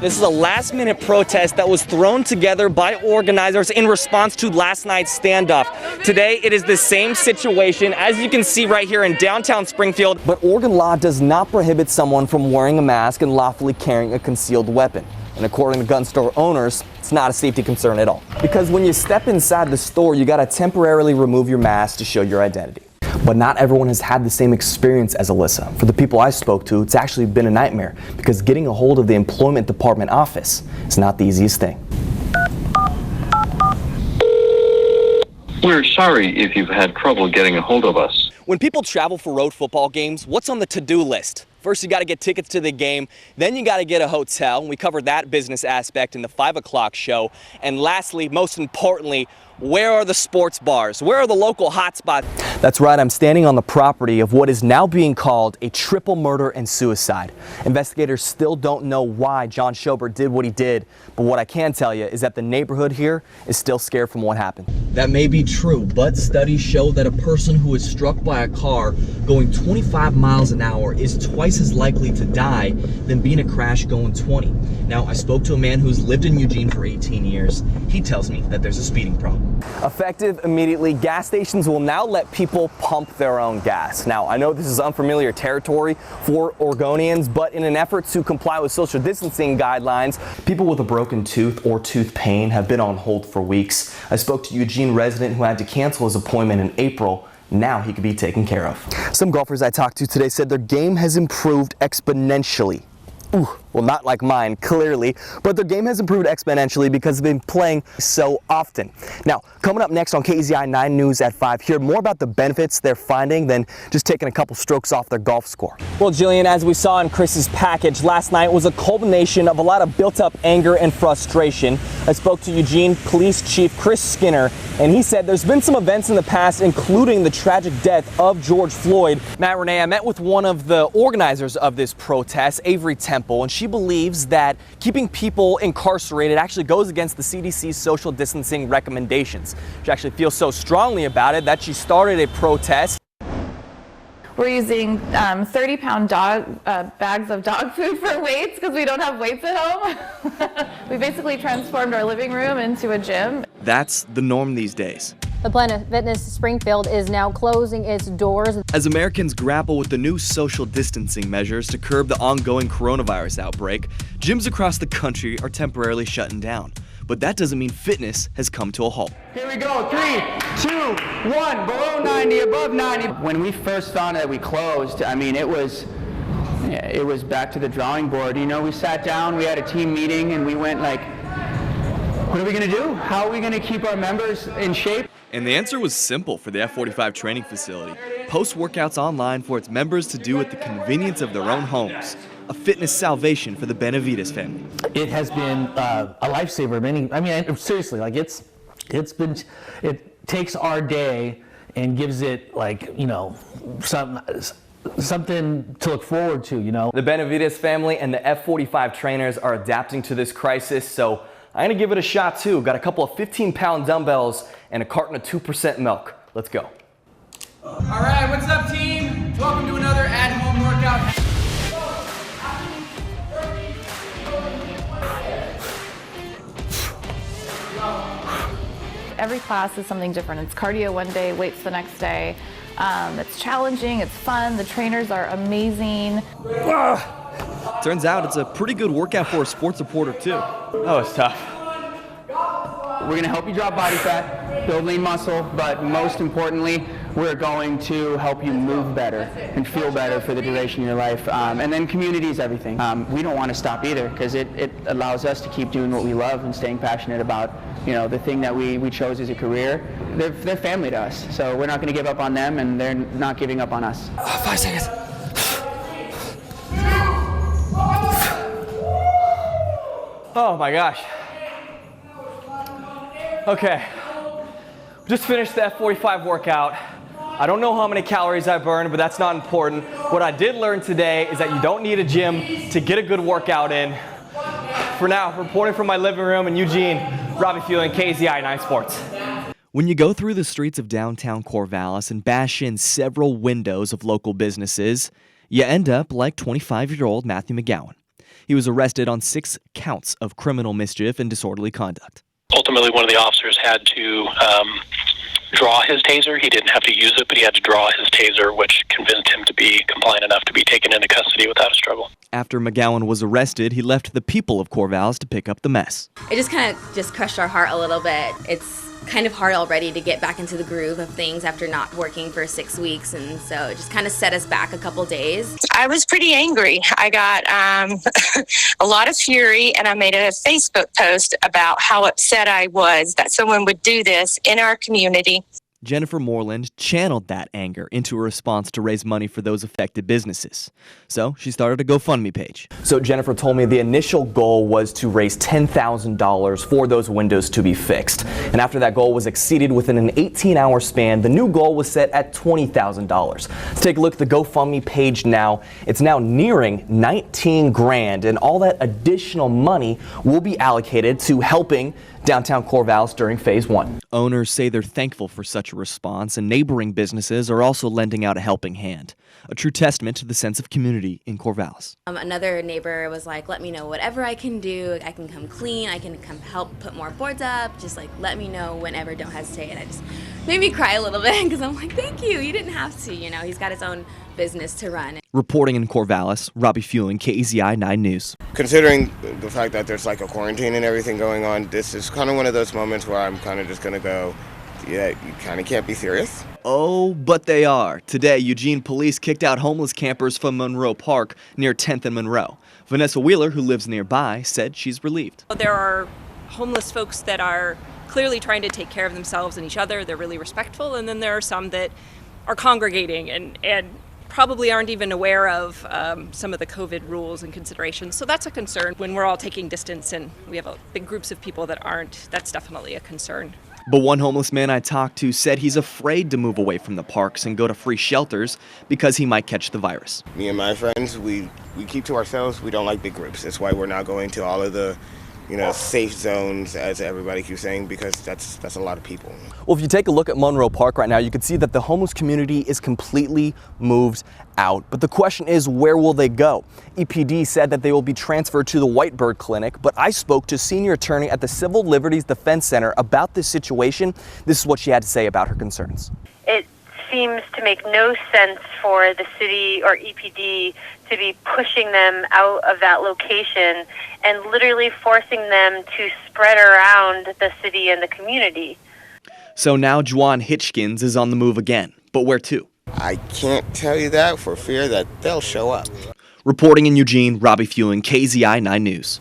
This is a last-minute protest that was thrown together by organizers in response to last night's standoff. Today, it is the same situation, as you can see right here in downtown Springfield. But Oregon law does not prohibit someone from wearing a mask and lawfully carrying a concealed weapon. And according to gun store owners, it's not a safety concern at all. Because when you step inside the store, you gotta temporarily remove your mask to show your identity. But not everyone has had the same experience as Alyssa. For the people I spoke to, it's actually been a nightmare because getting a hold of the employment department office is not the easiest thing. We're sorry if you've had trouble getting a hold of us. When people travel for road football games, what's on the to-do list? First, you got to get tickets to the game. Then you got to get a hotel. We covered that business aspect in the 5 o'clock show. And lastly, most importantly, where are the sports bars? Where are the local hotspots? That's right, I'm standing on the property of what is now being called a triple murder and suicide. Investigators still don't know why John Schobert did what he did, but what I can tell you is that the neighborhood here is still scared from what happened. That may be true, but studies show that a person who is struck by a car going 25 miles an hour is twice as likely to die than being a crash going 20. Now, I spoke to a man who's lived in Eugene for 18 years. He tells me that there's a speeding problem. Effective immediately, gas stations will now let people pump their own gas. Now, I know this is unfamiliar territory for Oregonians, but in an effort to comply with social distancing guidelines, people with a broken tooth or tooth pain have been on hold for weeks. I spoke to a Eugene resident who had to cancel his appointment in April. Now he could be taken care of. Some golfers I talked to today said their game has improved exponentially. Ooh, well, not like mine, clearly, but their game has improved exponentially because they've been playing so often. Now, coming up next on KZI 9 News at 5, hear more about the benefits they're finding than just taking a couple strokes off their golf score. Well, Jillian, as we saw in Chris's package, last night was a culmination of a lot of built-up anger and frustration. I spoke to Eugene Police Chief Chris Skinner, and he said there's been some events in the past, including the tragic death of George Floyd. Matt, Renee, I met with one of the organizers of this protest, Avery Temple, and she believes that keeping people incarcerated actually goes against the CDC's social distancing recommendations. She actually feels so strongly about it that she started a protest. We're using 30-pound bags of dog food for weights because we don't have weights at home. We basically transformed our living room into a gym. That's the norm these days. The Planet Fitness Springfield is now closing its doors as Americans grapple with the new social distancing measures to curb the ongoing coronavirus outbreak. Gyms across the country are temporarily shutting down. But that doesn't mean fitness has come to a halt. Here we go, 3, 2, 1, below 90, above 90. When we first found that we closed, I mean, it was back to the drawing board. You know, we sat down, we had a team meeting, and we went like, what are we going to do? How are we going to keep our members in shape? And the answer was simple for the F45 training facility. Post workouts online for its members to do at the convenience of their own homes. A fitness salvation for the Benavides family. It has been a lifesaver. Seriously, like it takes our day and gives it, like, you know, something to look forward to, you know. The Benavides family and the F45 trainers are adapting to this crisis, so I'm gonna give it a shot too. Got a couple of 15-pound dumbbells and a carton of 2% milk. Let's go. All right, what's up, team? Welcome to another at-home workout. Every class is something different. It's cardio one day, weights the next day. It's challenging, it's fun, the trainers are amazing. Turns out it's a pretty good workout for a sports reporter too. Oh, it's tough. We're going to help you drop body fat, build lean muscle, but most importantly, we're going to help you move better and feel better for the duration of your life. And then community is everything. We don't want to stop either because it allows us to keep doing what we love and staying passionate about, you know, the thing that we chose as a career. They're family to us, so we're not going to give up on them, and they're not giving up on us. 5 seconds. Oh my gosh. Okay, just finished the F45 workout. I don't know how many calories I burned, but that's not important. What I did learn today is that you don't need a gym to get a good workout in. For now, reporting from my living room in Eugene, Robbie Fuelling, KZI 9 Sports. When you go through the streets of downtown Corvallis and bash in several windows of local businesses, you end up like 25-year-old Matthew McGowan. He was arrested on 6 counts of criminal mischief and disorderly conduct. Ultimately, one of the officers had to draw his taser. He didn't have to use it, but he had to draw his taser, which convinced him to be compliant enough to be taken into custody without a struggle. After McGowan was arrested, he left the people of Corvallis to pick up the mess. It just kind of just crushed our heart a little bit. It's kind of hard already to get back into the groove of things after not working for 6 weeks, and so it just kind of set us back a couple days. I was pretty angry. I got a lot of fury, and I made a Facebook post about how upset I was that someone would do this in our community. Jennifer Moreland channeled that anger into a response to raise money for those affected businesses. So she started a GoFundMe page. So Jennifer told me the initial goal was to raise $10,000 for those windows to be fixed. And after that goal was exceeded within an 18-hour span, the new goal was set at $20,000. Let's take a look at the GoFundMe page now. It's now nearing 19 grand, and all that additional money will be allocated to helping downtown Corvallis during phase 1. Owners say they're thankful for such a response, and neighboring businesses are also lending out a helping hand. A true testament to the sense of community in Corvallis. Another neighbor was like, let me know whatever I can do. I can come clean. I can come help put more boards up. Just like, let me know whenever. Don't hesitate. And I just made me cry a little bit because I'm like, thank you. You didn't have to. You know, he's got his own business to run. Reporting in Corvallis, Robbie Fuelling, KEZI 9 News. Considering the fact that there's like a quarantine and everything going on, this is kind of one of those moments where I'm kind of just going to go, yeah, you kind of can't be serious. Oh, but they are. Today, Eugene police kicked out homeless campers from Monroe Park near 10th and Monroe. Vanessa Wheeler, who lives nearby, said she's relieved. There are homeless folks that are clearly trying to take care of themselves and each other. They're really respectful. And then there are some that are congregating and probably aren't even aware of some of the COVID rules and considerations. So that's a concern. When we're all taking distance and we have big groups of people that aren't, that's definitely a concern. But one homeless man I talked to said he's afraid to move away from the parks and go to free shelters because he might catch the virus. Me and my friends, we keep to ourselves. We don't like big groups. That's why we're not going to all of the safe zones, as everybody keeps saying, because that's a lot of people. Well, if you take a look at Monroe Park right now, you can see that the homeless community is completely moved out. But the question is, where will they go? EPD said that they will be transferred to the Whitebird Clinic, but I spoke to senior attorney at the Civil Liberties Defense Center about this situation. This is what she had to say about her concerns. It seems to make no sense for the city or EPD to be pushing them out of that location and literally forcing them to spread around the city and the community. So now Juwan Hitchkins is on the move again. But where to? I can't tell you that for fear that they'll show up. Reporting in Eugene, Robbie Fuelling, KZI 9 News.